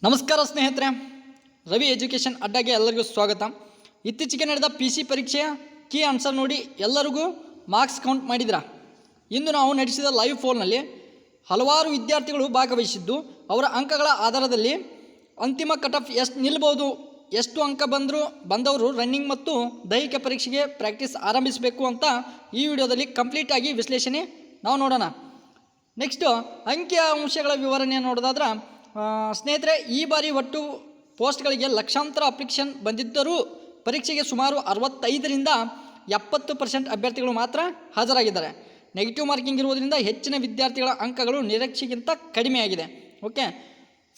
ನಮಸ್ಕಾರ ಸ್ನೇಹಿತರೆ, ರವಿ ಎಜುಕೇಷನ್ ಅಡ್ಡಾಗೆ ಎಲ್ಲರಿಗೂ ಸ್ವಾಗತ. ಇತ್ತೀಚೆಗೆ ನಡೆದ PC ಪರೀಕ್ಷೆಯ ಕೀ ಆನ್ಸರ್ ನೋಡಿ ಎಲ್ಲರಿಗೂ ಮಾರ್ಕ್ಸ್ ಕೌಂಟ್ ಮಾಡಿದ್ರ. ಇಂದು ನಾವು ನಡೆಸಿದ ಲೈವ್ ಫೋನ್ನಲ್ಲಿ ಹಲವಾರು ವಿದ್ಯಾರ್ಥಿಗಳು ಭಾಗವಹಿಸಿದ್ದು, ಅವರ ಅಂಕಗಳ ಆಧಾರದಲ್ಲಿ ಅಂತಿಮ ಕಟ್ ಆಫ್ ಎಷ್ಟು ನಿಲ್ಲಬಹುದು, ಎಷ್ಟು ಅಂಕ ಬಂದವರು ರನ್ನಿಂಗ್ ಮತ್ತು ದೈಹಿಕ ಪರೀಕ್ಷೆಗೆ ಪ್ರಾಕ್ಟೀಸ್ ಆರಂಭಿಸಬೇಕು ಅಂತ ಈ ವಿಡಿಯೋದಲ್ಲಿ ಕಂಪ್ಲೀಟಾಗಿ ವಿಶ್ಲೇಷಣೆ ನಾವು ನೋಡೋಣ. ನೆಕ್ಸ್ಟು ಅಂಕಿ ಅಂಶಗಳ ವಿವರಣೆ ನೋಡೋದಾದ್ರೆ ಸ್ನೇಹಿತರೆ, ಈ ಬಾರಿ ಒಟ್ಟು ಪೋಸ್ಟ್ಗಳಿಗೆ ಲಕ್ಷಾಂತರ ಅಪ್ಲಿಕೇಶನ್ ಬಂದಿದ್ದರೂ ಪರೀಕ್ಷೆಗೆ ಸುಮಾರು 65ರಿಂದ 70% ಅಭ್ಯರ್ಥಿಗಳು ಮಾತ್ರ ಹಾಜರಾಗಿದ್ದಾರೆ. ನೆಗೆಟಿವ್ ಮಾರ್ಕಿಂಗ್ ಇರುವುದರಿಂದ ಹೆಚ್ಚಿನ ವಿದ್ಯಾರ್ಥಿಗಳ ಅಂಕಗಳು ನಿರೀಕ್ಷೆಗಿಂತ ಕಡಿಮೆಯಾಗಿದೆ. ಓಕೆ,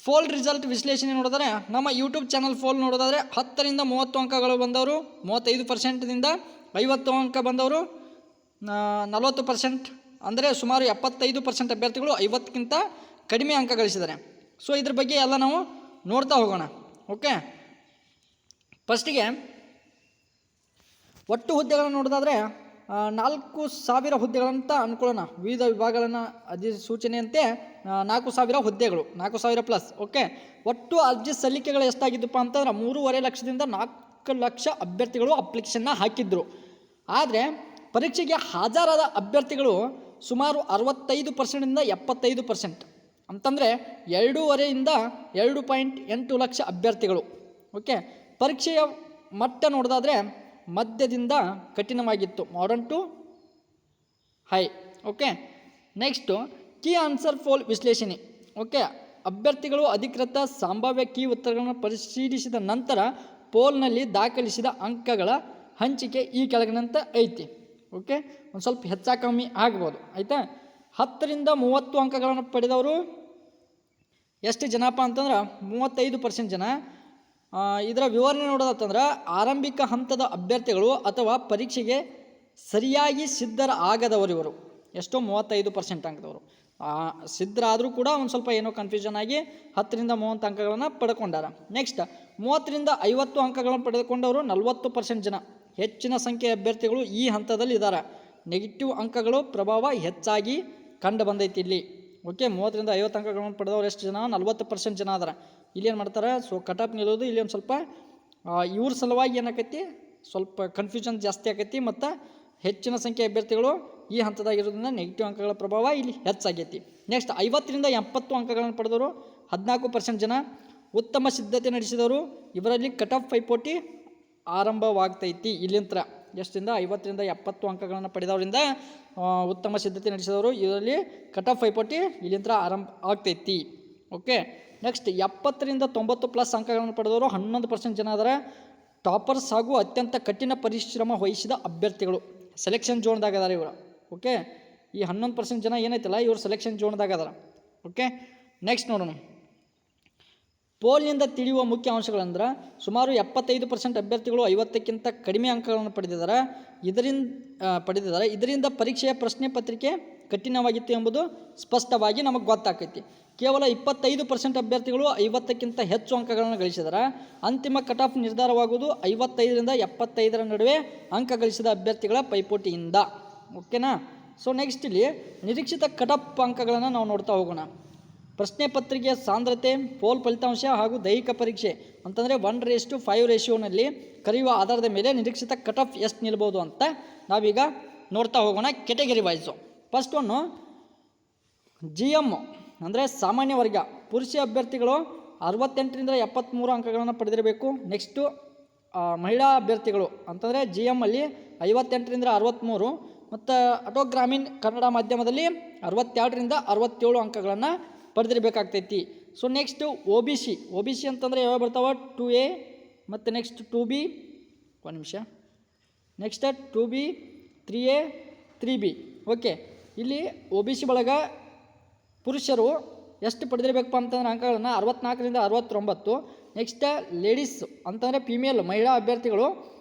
ಫೋಲ್ ರಿಸಲ್ಟ್ ವಿಶ್ಲೇಷಣೆ ನೋಡಿದರೆ ನಮ್ಮ ಯೂಟ್ಯೂಬ್ ಚಾನಲ್ ಫೋಲ್ ನೋಡೋದಾದರೆ 10ರಿಂದ 30 ಅಂಕಗಳು ಬಂದವರು 35%ದಿಂದ 50 ಅಂಕ ಬಂದವರು 40%, ಅಂದರೆ ಸುಮಾರು 75% ಅಭ್ಯರ್ಥಿಗಳು 50ಕ್ಕಿಂತ ಕಡಿಮೆ ಅಂಕ ಗಳಿಸಿದ್ದಾರೆ. ಸೊ ಇದ್ರ ಬಗ್ಗೆ ಎಲ್ಲ ನಾವು ನೋಡ್ತಾ ಹೋಗೋಣ. ಓಕೆ, ಫಸ್ಟಿಗೆ ಒಟ್ಟು ಹುದ್ದೆಗಳನ್ನು ನೋಡೋದಾದರೆ 4,000 ಹುದ್ದೆಗಳಂತ ಅಂದ್ಕೊಳ್ಳೋಣ. ವಿವಿಧ ವಿಭಾಗಗಳನ್ನು ಅಧಿಸೂಚನೆಯಂತೆ 4,000 ಹುದ್ದೆಗಳು, 4,000 ಪ್ಲಸ್. ಓಕೆ, ಒಟ್ಟು ಅರ್ಜಿ ಸಲ್ಲಿಕೆಗಳು ಎಷ್ಟಾಗಿದ್ದಪ್ಪ ಅಂತಂದ್ರೆ 3.5 ಲಕ್ಷದಿಂದ 4 ಲಕ್ಷ ಅಭ್ಯರ್ಥಿಗಳು ಅಪ್ಲಿಕೇಶನ್ನ ಹಾಕಿದ್ರು. ಆದರೆ ಪರೀಕ್ಷೆಗೆ ಹಾಜರಾದ ಅಭ್ಯರ್ಥಿಗಳು ಸುಮಾರು 65%ದಿಂದ 75%, ಅಂತಂದರೆ 2.5ರಿಂದ 2.8 ಲಕ್ಷ ಅಭ್ಯರ್ಥಿಗಳು. ಓಕೆ, ಪರೀಕ್ಷೆಯ ಮಟ್ಟ ನೋಡೋದಾದರೆ ಮಧ್ಯದಿಂದ ಕಠಿಣವಾಗಿತ್ತು, modern to high. Okay, next key answer ಫೋಲ್ ವಿಶ್ಲೇಷಣೆ. ಓಕೆ, ಅಭ್ಯರ್ಥಿಗಳು ಅಧಿಕೃತ ಸಂಭಾವ್ಯ ಕೀ ಉತ್ತರಗಳನ್ನು ಪರಿಶೀಲಿಸಿದ ನಂತರ ಪೋಲ್ನಲ್ಲಿ ದಾಖಲಿಸಿದ ಅಂಕಗಳ ಹಂಚಿಕೆ ಈ ಕೆಳಗಿನಂತೆ ಐತಿ. ಓಕೆ, ಒಂದು ಸ್ವಲ್ಪ ಹೆಚ್ಚು ಕಮ್ಮಿ ಆಗ್ಬೋದು. ಆಯಿತಾ, 10ರಿಂದ 30 ಅಂಕಗಳನ್ನು ಪಡೆದವರು ಎಷ್ಟು ಜನಪ್ಪ ಅಂತಂದ್ರೆ 35% ಜನ. ಇದರ ವಿವರಣೆ ನೋಡೋದಂತಂದ್ರೆ ಆರಂಭಿಕ ಹಂತದ ಅಭ್ಯರ್ಥಿಗಳು ಅಥವಾ ಪರೀಕ್ಷೆಗೆ ಸರಿಯಾಗಿ ಸಿದ್ಧರಾಗದವರು ಇವರು. ಎಷ್ಟೋ 35% ಅಂಕದವರು ಸಿದ್ಧರಾದರೂ ಕೂಡ ಒಂದು ಸ್ವಲ್ಪ ಏನೋ ಕನ್ಫ್ಯೂಷನ್ ಆಗಿ 10ರಿಂದ 30 ಅಂಕಗಳನ್ನು ಪಡ್ಕೊಂಡಾರ. ನೆಕ್ಸ್ಟ್ 30ರಿಂದ 50 ಅಂಕಗಳನ್ನು ಪಡೆದುಕೊಂಡವರು 40% ಜನ. ಹೆಚ್ಚಿನ ಸಂಖ್ಯೆಯ ಅಭ್ಯರ್ಥಿಗಳು ಈ ಹಂತದಲ್ಲಿ ಇದ್ದಾರೆ. ನೆಗೆಟಿವ್ ಅಂಕಗಳು ಪ್ರಭಾವ ಹೆಚ್ಚಾಗಿ ಕಂಡು ಬಂದೈತಿ ಇಲ್ಲಿ. ಓಕೆ, 30ರಿಂದ 50 ಅಂಕಗಳನ್ನು ಪಡೆದವರು ಎಷ್ಟು ಜನ? 40% ಜನ ಅದಾರ. ಇಲ್ಲಿ ಏನು ಮಾಡ್ತಾರೆ, ಸೊ ಕಟ್ ಆಫ್ ನಿಲ್ಲೋದು ಇಲ್ಲಿ ಒಂದು ಸ್ವಲ್ಪ ಇವ್ರ ಸಲುವಾಗಿ ಏನಾಕೈತಿ, ಸ್ವಲ್ಪ ಕನ್ಫ್ಯೂಷನ್ ಜಾಸ್ತಿ ಆಕೈತಿ. ಮತ್ತು ಹೆಚ್ಚಿನ ಸಂಖ್ಯೆಯ ಅಭ್ಯರ್ಥಿಗಳು ಈ ಹಂತದಾಗಿರೋದ್ರಿಂದ ನೆಗೆಟಿವ್ ಅಂಕಗಳ ಪ್ರಭಾವ ಇಲ್ಲಿ ಹೆಚ್ಚಾಗೈತಿ. ನೆಕ್ಸ್ಟ್ 50ರಿಂದ 70 ಅಂಕಗಳನ್ನು ಪಡೆದವರು 14% ಜನ. ಉತ್ತಮ ಸಿದ್ಧತೆ ನಡೆಸಿದವರು ಇವರಲ್ಲಿ ಕಟ್ ಆಫ್ ಪೈಪೋಟಿ ಆರಂಭವಾಗ್ತೈತಿ. ಇಲ್ಲಿಂದ ಎಷ್ಟರಿಂದ 50ರಿಂದ 70 ಅಂಕಗಳನ್ನು ಪಡೆದವರಿಂದ ಉತ್ತಮ ಸಿದ್ಧತೆ ನಡೆಸಿದವರು ಇದರಲ್ಲಿ ಕಟ್ ಆಫ್ ಪೈಪೋಟಿ ಇಲ್ಲಿಂದ ಆರಂಭ ಆಗ್ತೈತಿ. ಓಕೆ, ನೆಕ್ಸ್ಟ್ 70ರಿಂದ 90 ಪ್ಲಸ್ ಅಂಕಗಳನ್ನು ಪಡೆದವರು 11% ಜನ ಅದರ. ಟಾಪರ್ಸ್ ಹಾಗೂ ಅತ್ಯಂತ ಕಠಿಣ ಪರಿಶ್ರಮ ವಹಿಸಿದ ಅಭ್ಯರ್ಥಿಗಳು ಸೆಲೆಕ್ಷನ್ ಝೋನ್ದಾಗ ಅದಾರ ಇವರು. ಓಕೆ, ಈ 11% ಜನ ಏನೈತಲ್ಲ ಇವರು ಸೆಲೆಕ್ಷನ್ ಝೋನ್ದಾಗ ಅದಾರ. ಓಕೆ, ನೆಕ್ಸ್ಟ್ ನೋಡೋಣ. ಪೋಲ್ನಿಂದ ತಿಳಿಯುವ ಮುಖ್ಯ ಅಂಶಗಳಂದ್ರೆ ಸುಮಾರು 75% ಅಭ್ಯರ್ಥಿಗಳು 50ಕ್ಕಿಂತ ಕಡಿಮೆ ಅಂಕಗಳನ್ನು ಪಡೆದಿದ್ದಾರೆ. ಇದರಿಂದ ಪರೀಕ್ಷೆಯ ಪ್ರಶ್ನೆ ಪತ್ರಿಕೆ ಕಠಿಣವಾಗಿತ್ತು ಎಂಬುದು ಸ್ಪಷ್ಟವಾಗಿ ನಮಗೆ ಗೊತ್ತಾಗ್ತೈತಿ. ಕೇವಲ 25% ಅಭ್ಯರ್ಥಿಗಳು 50ಕ್ಕಿಂತ ಹೆಚ್ಚು ಅಂಕಗಳನ್ನು ಗಳಿಸಿದ್ದಾರೆ. ಅಂತಿಮ ಕಟ್ ಆಫ್ ನಿರ್ಧಾರವಾಗುವುದು 55ರಿಂದ 75ರ ನಡುವೆ ಅಂಕ ಗಳಿಸಿದ ಅಭ್ಯರ್ಥಿಗಳ ಪೈಪೋಟಿಯಿಂದ. ಓಕೆನಾ? ಸೊ ನೆಕ್ಸ್ಟ್ ಇಲ್ಲಿ ನಿರೀಕ್ಷಿತ ಕಟ್ ಆಫ್ ಅಂಕಗಳನ್ನು ನಾವು ನೋಡ್ತಾ ಹೋಗೋಣ. ಪ್ರಶ್ನೆ ಪತ್ರಿಕೆಯ ಸಾಂದ್ರತೆ, ಪೋಲ್ ಫಲಿತಾಂಶ ಹಾಗೂ ದೈಹಿಕ ಪರೀಕ್ಷೆ ಅಂತಂದರೆ 1:5 ರೇಷಿಯೋನಲ್ಲಿ ಕರೆಯುವ ಆಧಾರದ ಮೇಲೆ ನಿರೀಕ್ಷಿತ ಕಟ್ ಆಫ್ ಎಷ್ಟು ನಿಲ್ಬೋದು ಅಂತ ನಾವೀಗ ನೋಡ್ತಾ ಹೋಗೋಣ category wise. First one GM ಅಂದರೆ ಸಾಮಾನ್ಯ ವರ್ಗ. ಪುರುಷ ಅಭ್ಯರ್ಥಿಗಳು 68ರಿಂದ 73 ಅಂಕಗಳನ್ನು ಪಡೆದಿರಬೇಕು. ನೆಕ್ಸ್ಟು ಮಹಿಳಾ ಅಭ್ಯರ್ಥಿಗಳು ಅಂತಂದರೆ GM ಅಲ್ಲಿ 58ರಿಂದ 63 ಮತ್ತು ಅಟೋ ಗ್ರಾಮೀಣ ಕನ್ನಡ ಮಾಧ್ಯಮದಲ್ಲಿ 62ರಿಂದ 67 ಅಂಕಗಳನ್ನು ಪಡೆದಿರಬೇಕಾಗ್ತೈತಿ. ಸೊ ನೆಕ್ಸ್ಟು OBC ಅಂತಂದರೆ ಯಾವಾಗ ಬರ್ತಾವೆ? 2A ಮತ್ತು ನೆಕ್ಸ್ಟ್ 2B, ಒಂದು ನಿಮಿಷ, next 2B, 3A, 3B. Okay, ಇಲ್ಲಿ OBC ಒಳಗೆ ಪುರುಷರು ಎಷ್ಟು ಪಡೆದಿರಬೇಕಪ್ಪ ಅಂತಂದ್ರೆ ಅಂಕಗಳನ್ನು 64ರಿಂದ 69. ನೆಕ್ಸ್ಟ್ ಲೇಡೀಸ್ ಅಂತಂದರೆ ಫಿಮೇಲ್ ಮಹಿಳಾ ಅಭ್ಯರ್ಥಿಗಳು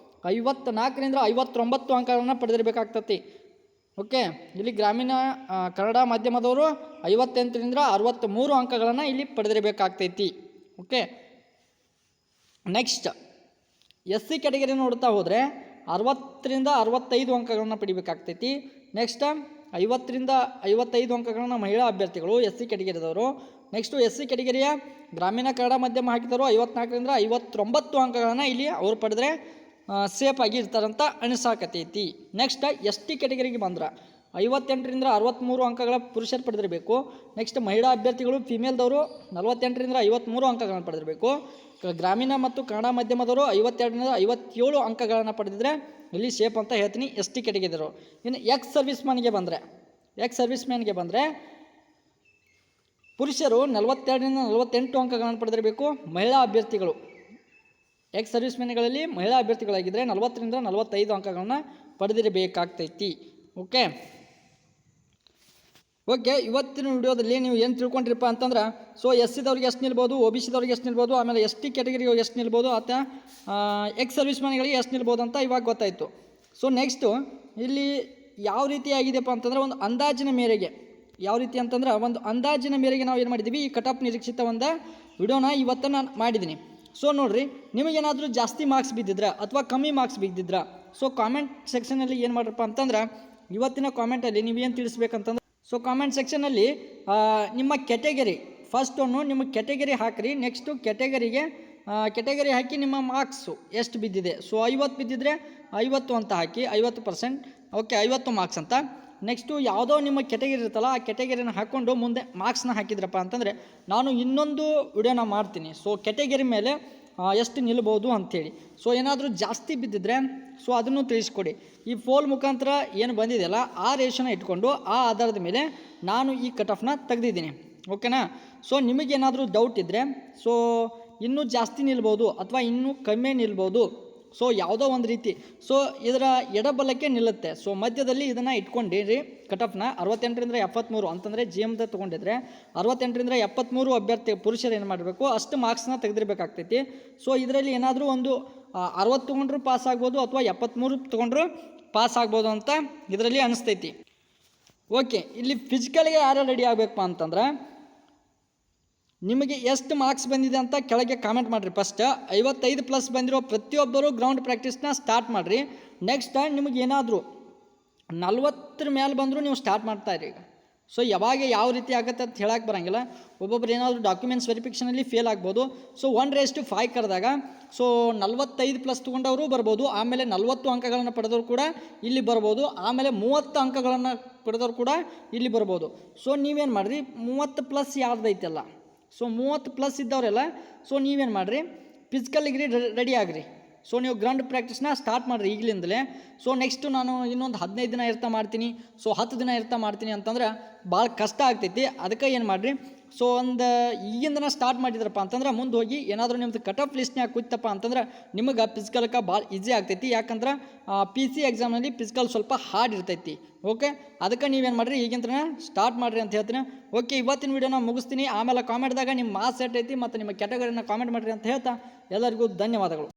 54ರಿಂದ 59 ಅಂಕಗಳನ್ನು ಪಡೆದಿರಬೇಕಾಗ್ತತಿ. ಓಕೆ, ಇಲ್ಲಿ ಗ್ರಾಮೀಣ ಕನ್ನಡ ಮಾಧ್ಯಮದವರು 58ರಿಂದ 63 ಅಂಕಗಳನ್ನು ಇಲ್ಲಿ ಪಡೆದಿರಬೇಕಾಗ್ತೈತಿ. ಓಕೆ, ನೆಕ್ಸ್ಟ್ SC ಕ್ಯಾಟಗರಿ ನೋಡ್ತಾ ಹೋದರೆ 60ರಿಂದ 65 ಅಂಕಗಳನ್ನು ಪಡಿಬೇಕಾಗ್ತೈತಿ. ನೆಕ್ಸ್ಟ್ 50ರಿಂದ 55 ಅಂಕಗಳನ್ನು ಮಹಿಳಾ ಅಭ್ಯರ್ಥಿಗಳು SC ಕ್ಯಾಟಗರಿದವರು, ನೆಕ್ಸ್ಟು SC ಕ್ಯಾಟಗರಿಯ ಗ್ರಾಮೀಣ ಕನ್ನಡ ಮಾಧ್ಯಮ ಹಾಕಿದರು 54ರಿಂದ 59 ಅಂಕಗಳನ್ನು ಇಲ್ಲಿ ಅವರು ಪಡೆದರೆ ಸೇಫ್ ಆಗಿ ಇರ್ತಾರಂತ ಅನಿಸಾಕತೈತಿ. ನೆಕ್ಸ್ಟ್ ST ಕ್ಯಾಟಗರಿಗೆ ಬಂದ್ರೆ 58ರಿಂದ 63 ಅಂಕಗಳ ಪುರುಷರು ಪಡೆದಿರಬೇಕು. ನೆಕ್ಸ್ಟ್ ಮಹಿಳಾ ಅಭ್ಯರ್ಥಿಗಳು ಫಿಮೇಲ್ದವರು 48ರಿಂದ 53 ಅಂಕಗಳನ್ನು ಪಡೆದಿರಬೇಕು. ಗ್ರಾಮೀಣ ಮತ್ತು ಕನ್ನಡ ಮಾಧ್ಯಮದವರು 52ರಿಂದ 57 ಅಂಕಗಳನ್ನು ಪಡೆದಿದ್ರೆ ಇಲ್ಲಿ ಸೇಫ್ ಅಂತ ಹೇಳ್ತೀನಿ ST ಕ್ಯಾಟಗರಿದವರು. ಇನ್ನು ಎಕ್ಸ್ ಸರ್ವಿಸ್ಮ್ಯಾನ್ಗೆ ಬಂದರೆ ಪುರುಷರು 42ರಿಂದ 48 ಅಂಕಗಳನ್ನು ಪಡೆದಿರಬೇಕು. ಮಹಿಳಾ ಅಭ್ಯರ್ಥಿಗಳು ಎಕ್ಸ್ ಸರ್ವಿಸ್ಮ್ಯಾನ್ಗಳಲ್ಲಿ ಮಹಿಳಾ ಅಭ್ಯರ್ಥಿಗಳಾಗಿದ್ದರೆ 40ರಿಂದ 45 ಅಂಕಗಳನ್ನು ಪಡೆದಿರಬೇಕಾಗ್ತೈತಿ. ಓಕೆ, ಇವತ್ತಿನ ವಿಡಿಯೋದಲ್ಲಿ ನೀವು ಏನು ತಿಳ್ಕೊಂಡಿರಪ್ಪ ಅಂತಂದ್ರೆ ಸೊ SCದವ್ರಿಗೆ ಎಷ್ಟು ನಿಲ್ಬೋದು, OBCದವ್ರಿಗೆ ಎಷ್ಟು ನಿಲ್ಬೋದು, ಆಮೇಲೆ ST ಕ್ಯಾಟಗರಿಗೆ ಎಷ್ಟು ನಿಲ್ಬೋದು, ಅಥವಾ ಎಕ್ಸ್ ಸರ್ವಿಸ್ಮ್ಯಾನ್ಗಳಿಗೆ ಎಷ್ಟು ನಿಲ್ಬೋದು ಅಂತ ಇವಾಗ ಗೊತ್ತಾಯಿತು. ಸೊ ನೆಕ್ಸ್ಟು ಇಲ್ಲಿ ಯಾವ ರೀತಿ ಆಗಿದೆಯಪ್ಪ ಅಂತಂದ್ರೆ ಒಂದು ಅಂದಾಜಿನ ಮೇರೆಗೆ ನಾವು ಏನು ಮಾಡಿದ್ದೀವಿ, ಈ ಕಟ್ ಆಫ್ ನಿರೀಕ್ಷಿತ ಒಂದು ವಿಡಿಯೋನ ಇವತ್ತು ನಾನು ಮಾಡಿದ್ದೀನಿ. ಸೊ ನೋಡಿರಿ, ನಿಮಗೇನಾದರೂ ಜಾಸ್ತಿ ಮಾರ್ಕ್ಸ್ ಬಿದ್ದಿದ್ರೆ ಅಥವಾ ಕಮ್ಮಿ ಮಾರ್ಕ್ಸ್ ಬಿದ್ದಿದ್ರೆ ಸೊ ಕಾಮೆಂಟ್ ಸೆಕ್ಷನಲ್ಲಿ ಏನು ಮಾಡ್ರಪ್ಪ ಅಂತಂದ್ರೆ ಇವತ್ತಿನ ಕಾಮೆಂಟಲ್ಲಿ ನೀವೇನು ತಿಳಿಸ್ಬೇಕಂತಂದ್ರೆ ಸೊ ಕಾಮೆಂಟ್ ಸೆಕ್ಷನಲ್ಲಿ ನಿಮ್ಮ ಕ್ಯಾಟಗರಿ ಫಸ್ಟ್ ನಿಮ್ಮ ಕ್ಯಾಟಗರಿ ಹಾಕಿರಿ. ನೆಕ್ಸ್ಟು ಕ್ಯಾಟಗರಿ ಹಾಕಿ ನಿಮ್ಮ ಮಾರ್ಕ್ಸು ಎಷ್ಟು ಬಿದ್ದಿದೆ. ಸೊ 50 ಬಿದ್ದಿದ್ರೆ 50 ಅಂತ ಹಾಕಿ 50%. ಓಕೆ, 50 ಮಾರ್ಕ್ಸ್ ಅಂತ. ನೆಕ್ಸ್ಟು ಯಾವುದೋ ನಿಮ್ಮ ಕ್ಯಾಟಗರಿ ಇರುತ್ತಲ್ಲ ಆ ಕ್ಯಾಟಗರಿನ ಹಾಕ್ಕೊಂಡು ಮುಂದೆ ಮಾರ್ಕ್ಸ್ನ ಹಾಕಿದ್ರಪ್ಪ ಅಂತಂದರೆ ನಾನು ಇನ್ನೊಂದು ವಿಡಿಯೋನ ಮಾಡ್ತೀನಿ. ಸೊ ಕ್ಯಾಟಗರಿ ಮೇಲೆ ಎಷ್ಟು ನಿಲ್ಬೋದು ಅಂಥೇಳಿ. ಸೊ ಏನಾದರೂ ಜಾಸ್ತಿ ಬಿದ್ದಿದ್ರೆ ಸೊ ಅದನ್ನು ತಿಳಿಸ್ಕೊಡಿ. ಈ ಫೋಲ್ ಮುಖಾಂತರ ಏನು ಬಂದಿದೆಯಲ್ಲ ಆ ರೇಷನ್ನ ಇಟ್ಕೊಂಡು ಆ ಆಧಾರದ ಮೇಲೆ ನಾನು ಈ ಕಟ್ ಆಫ್ನ ತೆಗೆದಿದ್ದೀನಿ. ಓಕೆನಾ. ಸೊ ನಿಮಗೇನಾದರೂ ಡೌಟ್ ಇದ್ದರೆ ಸೊ ಇನ್ನೂ ಜಾಸ್ತಿ ನಿಲ್ಬೋದು ಅಥವಾ ಇನ್ನೂ ಕಮ್ಮಿ ನಿಲ್ಬೋದು. ಸೊ ಯಾವುದೋ ಒಂದು ರೀತಿ ಸೊ ಇದರ ಎಡಬಲಕ್ಕೆ ನಿಲ್ಲುತ್ತೆ. ಸೊ ಮಧ್ಯದಲ್ಲಿ ಇದನ್ನು ಇಟ್ಕೊಂಡಿರಿ ಕಟ್ ಆಫ್ನ 68ರಿಂದ 73 ಅಂತಂದರೆ GMದ ತೊಗೊಂಡಿದ್ರೆ 68ರಿಂದ 73 ಅಭ್ಯರ್ಥಿ ಪುರುಷರು ಏನು ಮಾಡಬೇಕು ಅಷ್ಟು ಮಾರ್ಕ್ಸ್ನ ತೆಗೆದಿರಬೇಕಾಗ್ತೈತಿ. ಸೊ ಇದರಲ್ಲಿ ಏನಾದರೂ ಒಂದು 60 ತೊಗೊಂಡ್ರು ಪಾಸ್ ಆಗ್ಬೋದು ಅಥವಾ 73 ತೊಗೊಂಡ್ರು ಪಾಸ್ ಆಗ್ಬೋದು ಅಂತ ಇದರಲ್ಲಿ ಅನಿಸ್ತೈತಿ. ಓಕೆ, ಇಲ್ಲಿ ಫಿಸಿಕಲ್ಗೆ ಯಾರು ರೆಡಿ ಆಗಬೇಕಪ್ಪ ಅಂತಂದ್ರೆ ನಿಮಗೆ ಎಷ್ಟು ಮಾರ್ಕ್ಸ್ ಬಂದಿದೆ ಅಂತ ಕೆಳಗೆ ಕಾಮೆಂಟ್ ಮಾಡಿರಿ. ಫಸ್ಟ್ 55+ ಬಂದಿರೋ ಪ್ರತಿಯೊಬ್ಬರು ಗ್ರೌಂಡ್ ಪ್ರಾಕ್ಟೀಸ್ನ ಸ್ಟಾರ್ಟ್ ಮಾಡಿರಿ. ನೆಕ್ಸ್ಟ್ ನಿಮಗೆ ಏನಾದರೂ 40 ಮೇಲೆ ಬಂದರೂ ನೀವು ಸ್ಟಾರ್ಟ್ ಮಾಡ್ತಾಯಿರಿ. ಈಗ ಸೊ ಯಾವಾಗ ಯಾವ ರೀತಿ ಆಗುತ್ತೆ ಅಂತ ಹೇಳಕ್ಕೆ ಬರೋಂಗಿಲ್ಲ. ಒಬ್ಬೊಬ್ರು ಏನಾದರೂ ಡಾಕ್ಯುಮೆಂಟ್ಸ್ ವೆರಿಫಿಕೇಷನಲ್ಲಿ ಫೇಲ್ ಆಗ್ಬೋದು. ಸೊ 1:5 ಕರೆದಾಗ ಸೊ 45+ ತೊಗೊಂಡವರು ಬರ್ಬೋದು. ಆಮೇಲೆ 40 ಅಂಕಗಳನ್ನು ಪಡೆದವರು ಕೂಡ ಇಲ್ಲಿ ಬರ್ಬೋದು. ಆಮೇಲೆ 30 ಅಂಕಗಳನ್ನು ಪಡೆದವರು ಕೂಡ ಇಲ್ಲಿ ಬರ್ಬೋದು. ಸೊ ನೀವೇನು ಮಾಡಿರಿ, 30+ ಯಾರ್ದೈತಲ್ಲ ಸೊ 30+ ಇದ್ದವರೆಲ್ಲ ಸೊ ನೀವೇನು ಮಾಡಿರಿ, ಫಿಸಿಕಲ್ಗೆ ರೆಡಿ ಆಗಿರಿ. ಸೊ ನೀವು ಗ್ರೌಂಡ್ ಪ್ರಾಕ್ಟೀಸ್ನ ಸ್ಟಾರ್ಟ್ ಮಾಡಿರಿ ಈಗಲಿಂದಲೇ. ಸೊ ನೆಕ್ಸ್ಟು ನಾನು ಇನ್ನೊಂದು 15 ದಿನ ಇರ್ತಾ ಮಾಡ್ತೀನಿ, ಸೊ 10 ದಿನ ಇರ್ತಾ ಮಾಡ್ತೀನಿ ಅಂತಂದ್ರೆ ಭಾಳ ಕಷ್ಟ ಆಗ್ತೈತಿ. ಅದಕ್ಕೆ ಏನು ಮಾಡಿರಿ, ಸೊ ಒಂದು ಈಗಿಂದನೇ ಸ್ಟಾರ್ಟ್ ಮಾಡಿದ್ರಪ್ಪ ಅಂತಂದ್ರೆ ಮುಂದೆ ಹೋಗಿ ಏನಾದರೂ ನಿಮ್ದು ಕಟ್ ಆಫ್ ಲಿಸ್ಟ್ನಾಗ ಕೂತಪ್ಪ ಅಂತಂದ್ರೆ ನಿಮಗೆ ಫಿಸಿಕಲ್ಗೆ ಭಾಳ ಈಸಿ ಆಗ್ತೈತಿ. ಯಾಕಂದ್ರೆ PC ಎಕ್ಸಾಮ್ನಲ್ಲಿ ಫಿಸಿಕಲ್ ಸ್ವಲ್ಪ ಹಾರ್ಡ್ ಇರ್ತೈತಿ. ಓಕೆ, ಅದಕ್ಕೆ ನೀವೇನು ಮಾಡಿರಿ ಈಗಿಂತನೇ ಸ್ಟಾರ್ಟ್ ಮಾಡಿರಿ ಅಂತ ಹೇಳ್ತೀನಿ. ಓಕೆ, ಇವತ್ತಿನ ವೀಡಿಯೋನ ಮುಗಿಸ್ತೀನಿ. ಆಮೇಲೆ ಕಾಮೆಂಟ್ದಾಗ ನಿಮ್ಮ ಮಾರ್ಕ್ಸ್ ಎಟ್ ಐತಿ ಮತ್ತು ನಿಮ್ಮ ಕ್ಯಾಟಗರಿನ ಕಾಮೆಂಟ್ ಮಾಡಿರಿ ಅಂತ ಹೇಳ್ತಾ ಎಲ್ಲರಿಗೂ ಧನ್ಯವಾದಗಳು.